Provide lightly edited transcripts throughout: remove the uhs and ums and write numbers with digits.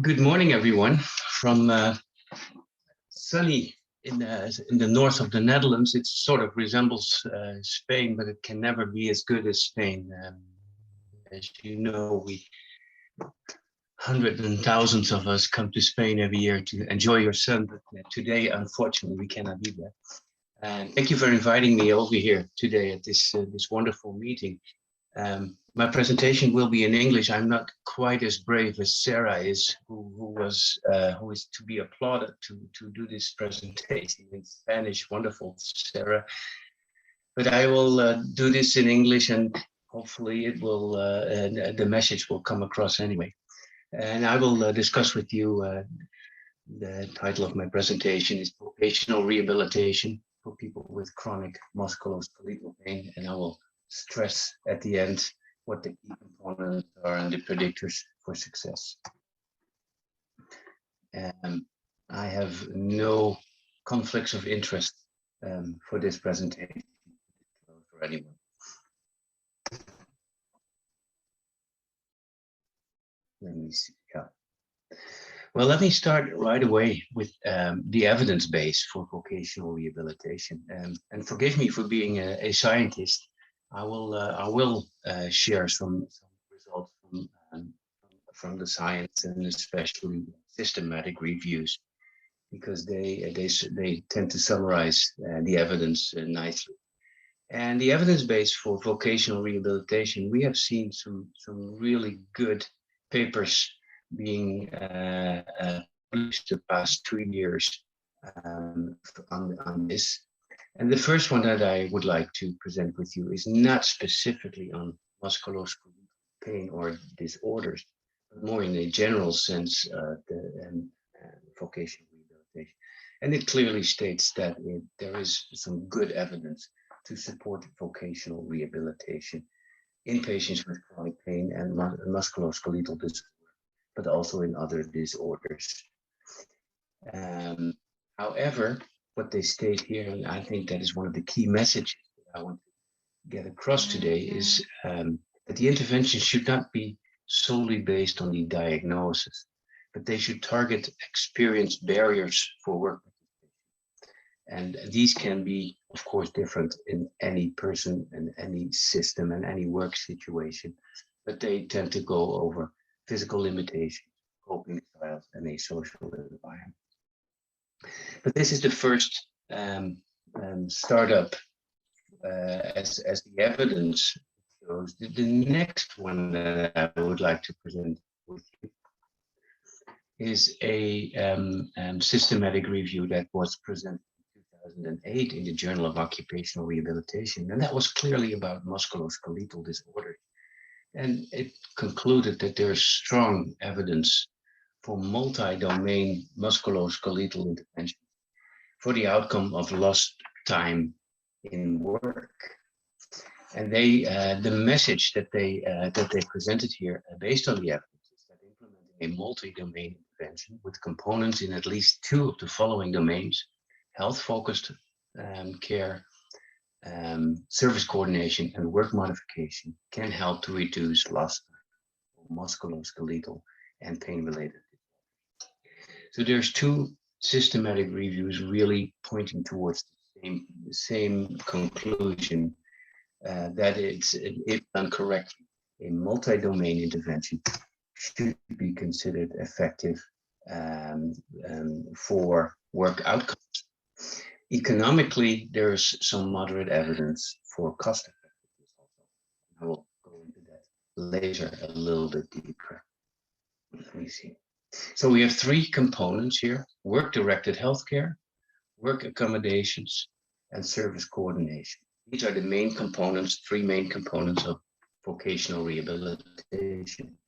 Good morning, everyone. From sunny in the north of the Netherlands, it sort of resembles Spain, but it can never be as good as Spain. As you know, hundreds and thousands of us come to Spain every year to enjoy your sun, but today, unfortunately, we cannot be there. And thank you for inviting me over here today at this wonderful meeting. My presentation will be in English. I'm not quite as brave as Sarah is, who is to be applauded to do this presentation in Spanish. Wonderful, Sarah. But I will do this in English, and hopefully it will the message will come across anyway. And I will discuss with you the title of my presentation is Vocational Rehabilitation for people with chronic musculoskeletal pain, and I will stress at the end what the key components are and the predictors for success. I have no conflicts of interest for this presentation for anyone. Let me see. Yeah. Well, let me start right away with the evidence base for vocational rehabilitation. And forgive me for being a scientist. I will share some results from the science, and especially systematic reviews, because they tend to summarize the evidence nicely. And the evidence base for vocational rehabilitation, we have seen some really good papers being published the past 2 years on this. And the first one that I would like to present with you is not specifically on musculoskeletal pain or disorders, but more in a general sense, the vocational rehabilitation. And it clearly states that there is some good evidence to support vocational rehabilitation in patients with chronic pain and musculoskeletal disorder, but also in other disorders. However, what they state here, and I think that is one of the key messages that I want to get across today, is that the intervention should not be solely based on the diagnosis, but they should target experienced barriers for work participation. And these can be, of course, different in any person and any system and any work situation, but they tend to go over physical limitations, coping styles, and a social environment. But this is the first startup as the evidence shows. The next one that I would like to present with you is a systematic review that was presented in 2008 in the Journal of Occupational Rehabilitation, and that was clearly about musculoskeletal disorders. And it concluded that there is strong evidence for multi-domain musculoskeletal intervention for the outcome of lost time in work. And the message that they presented here, based on the evidence, is that implementing a multi-domain intervention with components in at least 2 of the following domains: health-focused care, service coordination, and work modification, can help to reduce lost time, musculoskeletal and pain-related. So there's 2 systematic reviews really pointing towards the same conclusion, that if done correctly, a multi-domain intervention should be considered effective for work outcomes. Economically, there's some moderate evidence for cost effectiveness also. I will go into that later a little bit deeper. Let me see. So we have 3 components here: work-directed healthcare, work accommodations, and service coordination. These are the main components, 3 main components of vocational rehabilitation.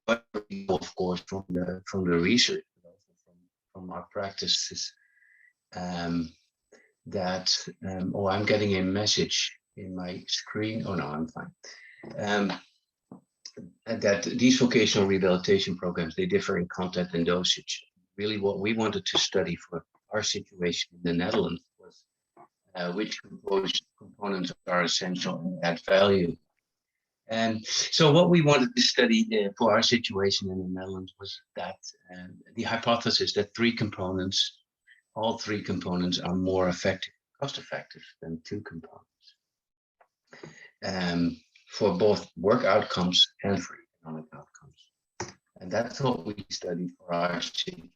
But of course, from the research, but also from our practices, I'm getting a message in my screen. Oh no, I'm fine. That these vocational rehabilitation programs, they differ in content and dosage. Really what we wanted to study for our situation in the Netherlands was which components are essential and add value. And so what we wanted to study for our situation in the Netherlands was that the hypothesis that all three components are more effective, cost effective than two components for both work outcomes and for economic outcomes. And that's what we studied for our situation.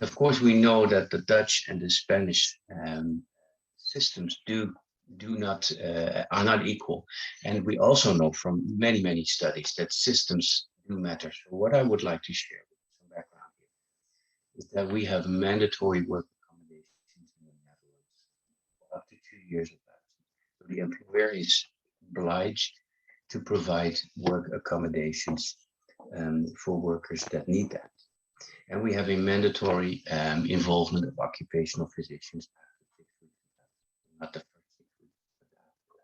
Of course, we know that the Dutch and the Spanish systems are not equal, and we also know from many studies that systems do matter. So what I would like to share with some background here is that we have mandatory work accommodations in the Netherlands for up to 2 years of absence. So the employer is obliged to provide work accommodations for workers that need that. And we have a mandatory involvement of occupational physicians after 6 weeks, not the first 6 weeks, but after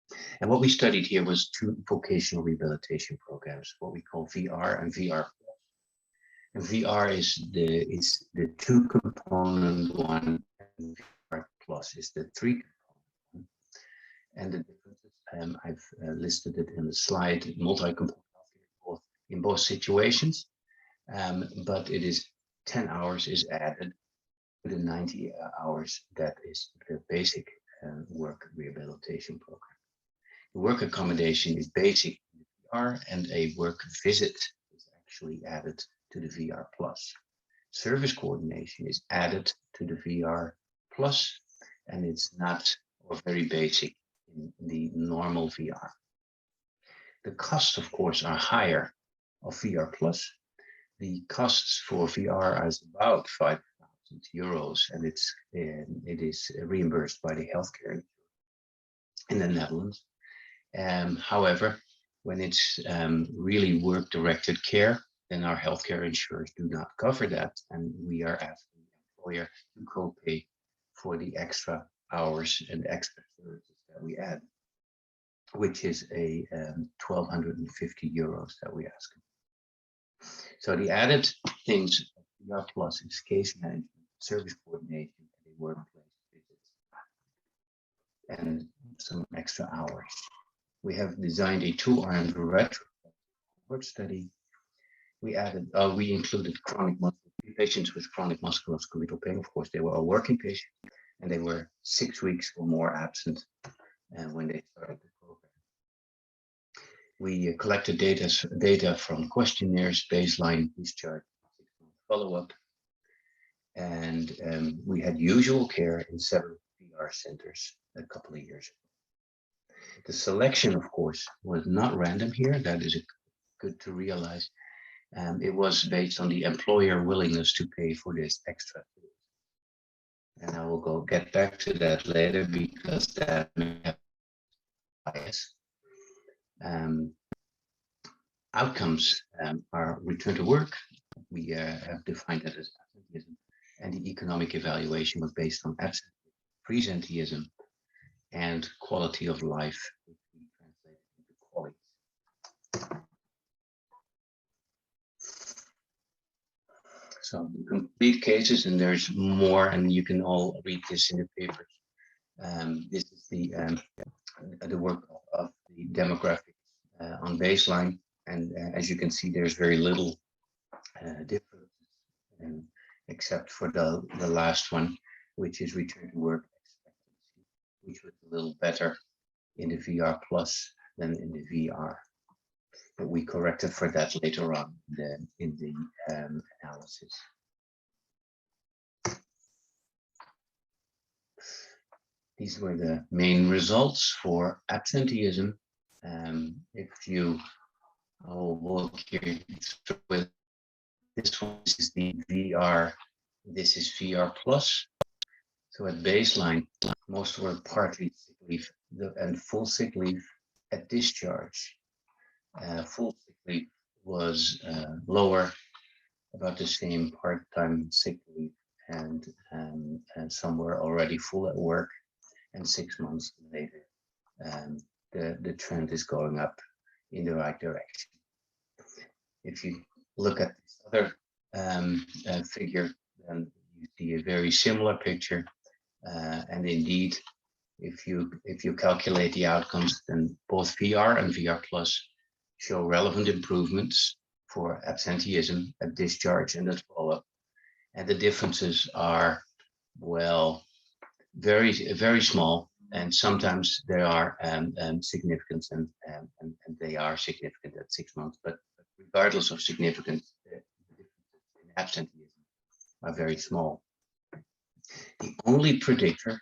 that. And what we studied here was two vocational rehabilitation programs, what we call VR and VR+. And VR is the two-component one, and VR+ is the three-component one. And the differences, I've listed it in the slide, multi-component in both situations. But it is 10 hours is added to the 90 hours that is the basic work rehabilitation program. The work accommodation is basic in the VR, and a work visit is actually added to the VR+. Service coordination is added to the VR+, and it's not or very basic in the normal VR. The costs, of course, are higher of VR+. The costs for VR is about 5,000 euros, and it is reimbursed by the healthcare in the Netherlands. However, when it's really work-directed care, then our healthcare insurers do not cover that, and we are asking the employer to co-pay for the extra hours and extra services that we add, which is a 1,250 euros that we ask. So the added things of VR+ is case management, service coordination, and workplace visits, and some extra hours. We have designed a 2-armed retrospective study. We included patients with chronic musculoskeletal pain. Of course, they were all working patients, and they were 6 weeks or more absent when they started the program. We collected data from questionnaires, baseline, discharge, 6-month follow-up, and we had usual care in 7 VR centers a couple of years ago. The selection, of course, was not random here. That is good to realize. It was based on the employer willingness to pay for this extra. And I will get back to that later because that may have bias. Outcomes are return to work. We have defined that as absenteeism, and the economic evaluation was based on absenteeism, presenteeism, and quality of life, which we translated into quality. So the complete cases, and there's more, and you can all read this in the papers. This is the work of the demographics on baseline, and as you can see, there's very little difference, except for the last one, which is return to work expectancy, which was a little better in the VR+ than in the VR. But we corrected for that later on in the analysis. These were the main results for absenteeism. I will walk you through with this one. This is the VR. This is VR+. So at baseline, most were partly sick leave and full sick leave at discharge. Full sick leave was lower, about the same part-time sick leave, and some were already full at work, and 6 months later, the trend is going up in the right direction. If you look at this other figure, then you see a very similar picture, and indeed, if you calculate the outcomes, then both VR and VR plus show relevant improvements for absenteeism at discharge and at follow-up. And the differences are, well, very small, and sometimes they are significant, and they are significant at 6 months. But regardless of significance, the differences in absenteeism are very small. The only predictor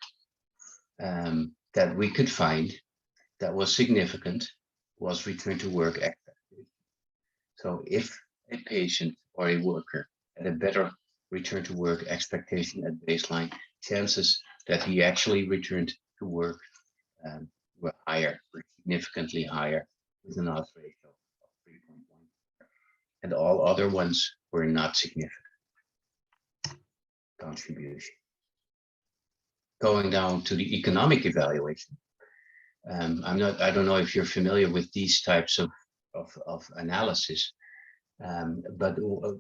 that we could find that was significant was return to work expectation. So if a patient or a worker had a better return to work expectation at baseline, chances that he actually returned to work were higher, were significantly higher, with an odds ratio of 3.1. And all other ones were not significant contribution. Going down to the economic evaluation, I don't know if you're familiar with these types of analysis, but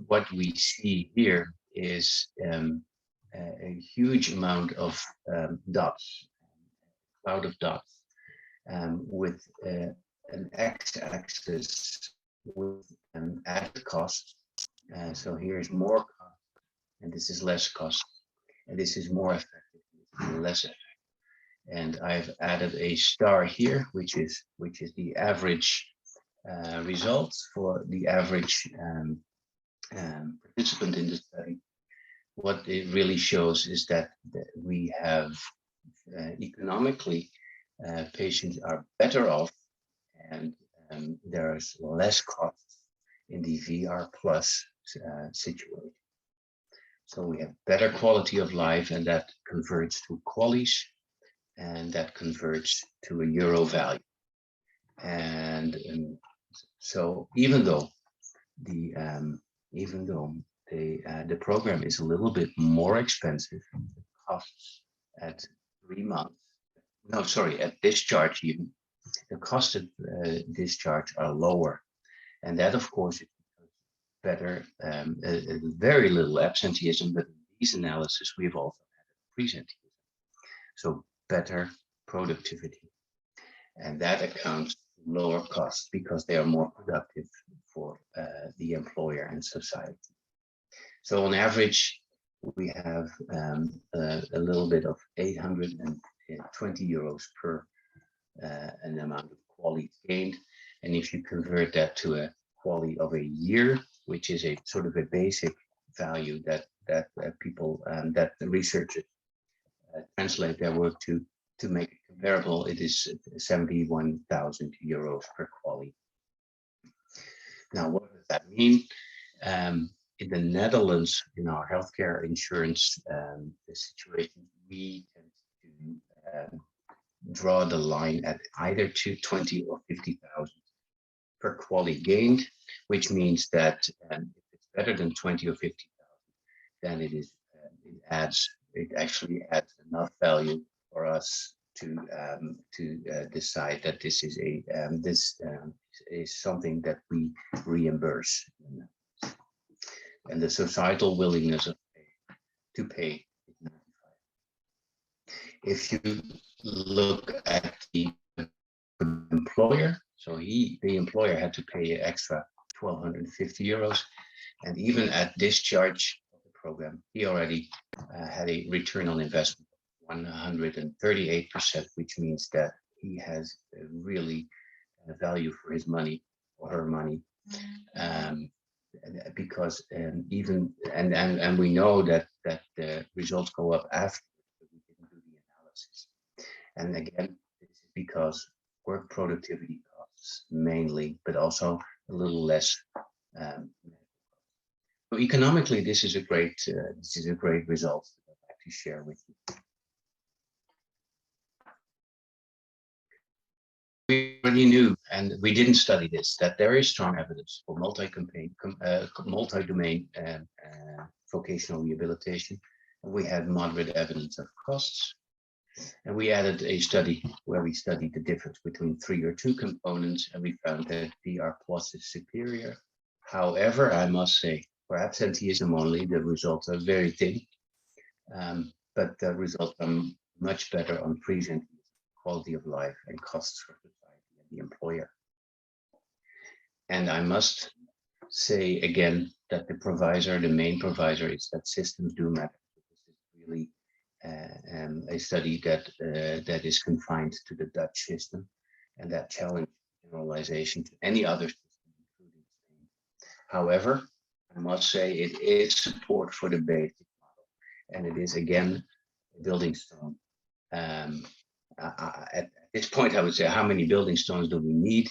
what we see here is a huge amount of dots, cloud of dots, with an x-axis with added cost. So here's more cost, and this is less cost, and this is more effective, and less effective. And I've added a star here, which is the average results for the average participant in the study. What it really shows is that we have economically patients are better off, and there's less cost in the VR plus situation. So we have better quality of life, and that converts to QALYs, and that converts to a euro value. And so even though the program is a little bit more expensive, the costs at 3 months, no, sorry, at discharge even, the costs at discharge are lower. And that, of course, is better, very little absenteeism, but in these analysis, we've also had presenteeism. So better productivity. And that accounts for lower costs because they are more productive for the employer and society. So on average, we have a little bit of 820 euros per an amount of quality gained. And if you convert that to a quality of a year, which is a sort of a basic value that people, that the researchers translate their work to make it comparable, it is 71,000 euros per quality. Now, what does that mean? In the Netherlands, in our healthcare insurance situation, we tend to draw the line at either 20 or 50,000 per quality gained, which means that if it's better than 20 or 50,000, then it is it actually adds enough value for us to decide that this is is something that we reimburse, and the societal willingness to pay is 95. If you look at the employer, so the employer had to pay an extra 1,250 euros, and even at discharge of the program, he already had a return on investment of 138%, which means that he has really value for his money or her money, because even and we know that the results go up after we didn't do the analysis, and again, this is because work productivity costs mainly, but also a little less. So economically, this is a great result that I'd like to share with you. We already knew, and we didn't study this, that there is strong evidence for multi-domain vocational rehabilitation. And we had moderate evidence of costs. And we added a study where we studied the difference between 3 or 2 components, and we found that VR plus is superior. However, I must say, for absenteeism only, the results are very thin, but the results are much better on presenteeism. quality of life and costs for society and the employer. And I must say again that the main provisor, is that systems do matter. This is really a study that is confined to the Dutch system, and that challenges generalization to any other system, including Spain. However, I must say it is support for the basic model, and it is again a building stone. At this point, I would say, how many building stones do we need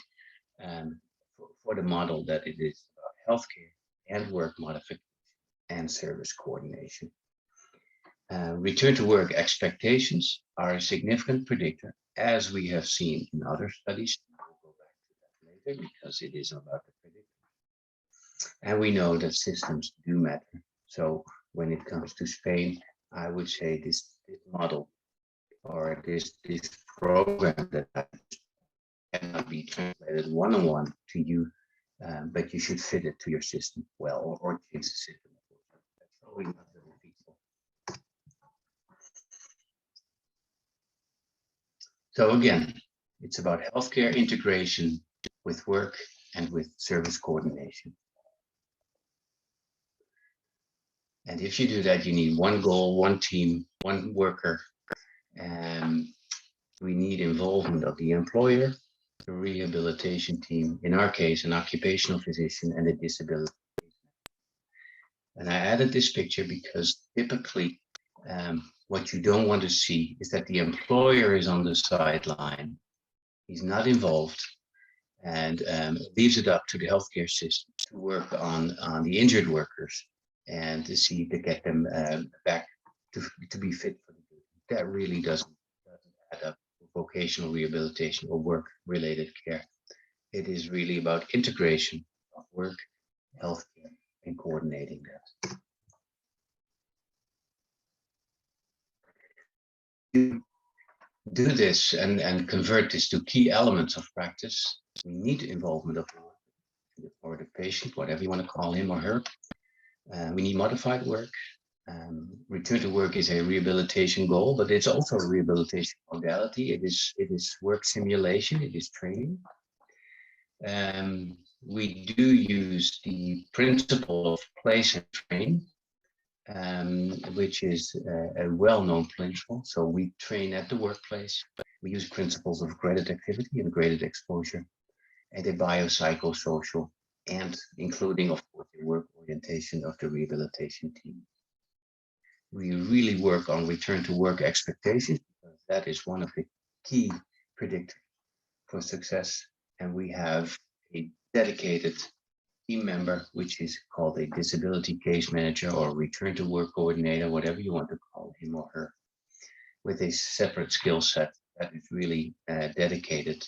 for the model that it is about healthcare and work modification and service coordination? Return to work expectations are a significant predictor, as we have seen in other studies. We'll go back to that later because it is about the predictor. And we know that systems do matter. So when it comes to Spain, I would say this model or this program that cannot be translated one-on-one to you, but you should fit it to your system well, or change the system. That's probably not very feasible. So again, it's about healthcare integration with work and with service coordination. And if you do that, you need one goal, one team, one worker. And we need involvement of the employer, the rehabilitation team, in our case, an occupational physician, and a disability. And I added this picture because typically what you don't want to see is that the employer is on the sideline. He's not involved, and leaves it up to the healthcare system to work on the injured workers and to see to get them back to be fit for the duty. That really doesn't add up for vocational rehabilitation or work-related care. It is really about integration of work, healthcare, and coordinating that. To do this and convert this to key elements of practice, we need involvement of the worker or the patient, whatever you want to call him or her. We need modified work. Return to work is a rehabilitation goal, but it's also a rehabilitation modality. It is work simulation. It is training. We do use the principle of place and train, which is a well-known principle. So we train at the workplace. We use principles of graded activity and graded exposure, and a biopsychosocial, and including, of course, the work orientation of the rehabilitation team. We really work on return to work expectations, because that is one of the key predictors for success. And we have a dedicated team member, which is called a disability case manager or return to work coordinator, whatever you want to call him or her, with a separate skill set that is really dedicated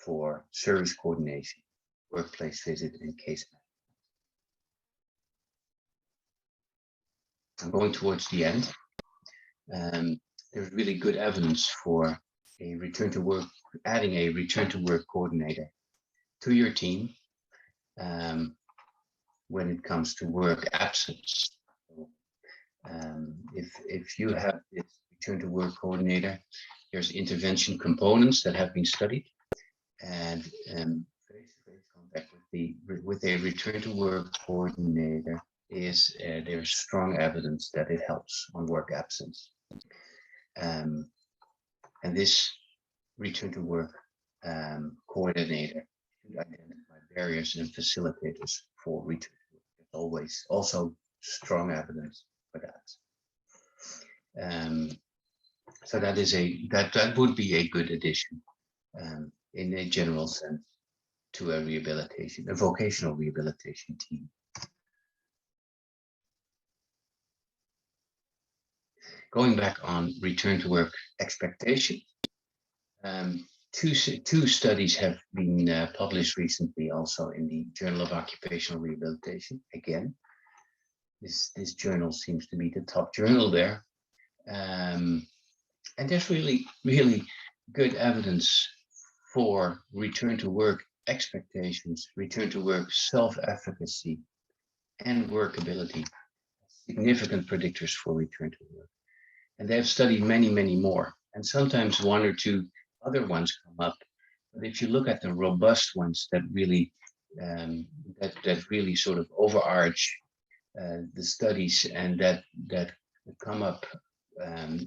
for service coordination, workplace visit, and case management. I'm going towards the end. There's really good evidence for a return to work, adding a return to work coordinator to your team when it comes to work absence. So, if you have this return to work coordinator, there's intervention components that have been studied, and face-to-face contact with a return to work coordinator is there's strong evidence that it helps on work absence. And this return to work coordinator should identify barriers and facilitators for return to work. There's always also strong evidence for that. So that is that would be a good addition in a general sense to a vocational rehabilitation team. Going back on return to work expectation, two studies have been published recently, also in the Journal of Occupational Rehabilitation. Again, this journal seems to be the top journal there, and there's really good evidence for return to work expectations, return to work self-efficacy, and workability, significant predictors for return to work. And they have studied many more, and sometimes one or two other ones come up. But if you look at the robust ones that really that really sort of overarch the studies and that come up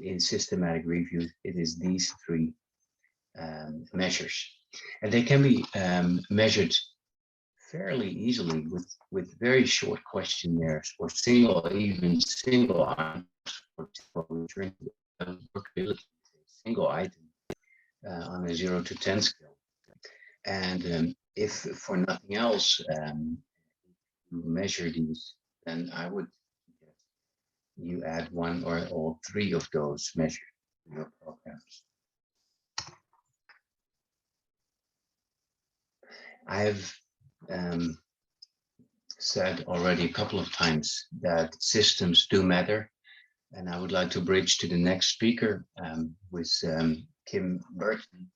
in systematic review, it is these three measures, and they can be measured fairly easily with very short questionnaires or single items for workability, single item on a 0 to 10 scale. And if for nothing else you measure these, then I would suggest you add one or all three of those measures to your programs. I have said already a couple of times that systems do matter, and I would like to bridge to the next speaker with Kim Burton,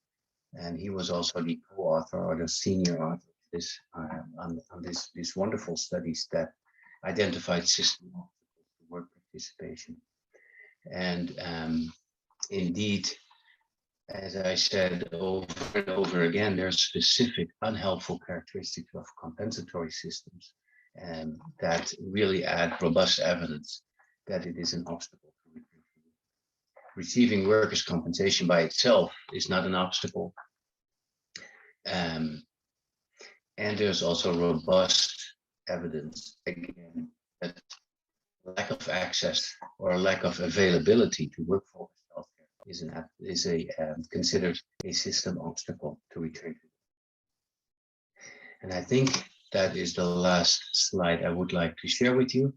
and he was also the co-author or the senior author of this on this wonderful studies that identified system obstacles to work participation. And indeed, as I said over and over again, there are specific unhelpful characteristics of compensatory systems that really add robust evidence that it is an obstacle. Receiving workers' compensation by itself is not an obstacle. And there's also robust evidence, again, that lack of access or lack of availability to workforce healthcare is considered a system obstacle to return to. And I think that is the last slide I would like to share with you.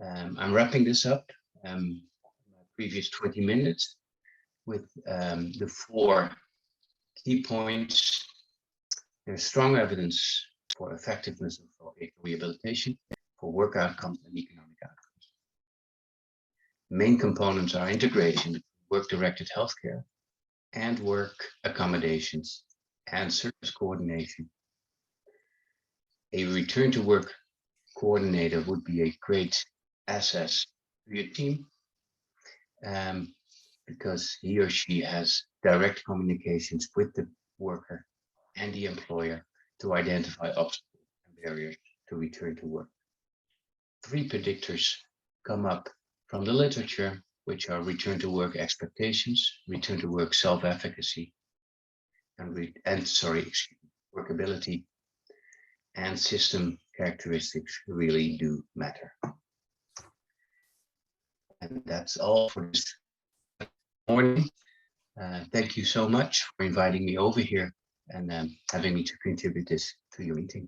I'm wrapping this up, my previous 20 minutes, with the 4 key points. There's strong evidence for effectiveness of rehabilitation, for work outcomes and economic outcomes. Main components are integration, work-directed healthcare, and work accommodations, and service coordination. A return to work coordinator would be a great asset to your team because he or she has direct communications with the worker and the employer to identify obstacles and barriers to return to work. 3 predictors come up from the literature, which are return to work expectations, return to work self-efficacy, and workability, and system characteristics really do matter. And that's all for this morning. Thank you so much for inviting me over here and having me to contribute this to your meeting.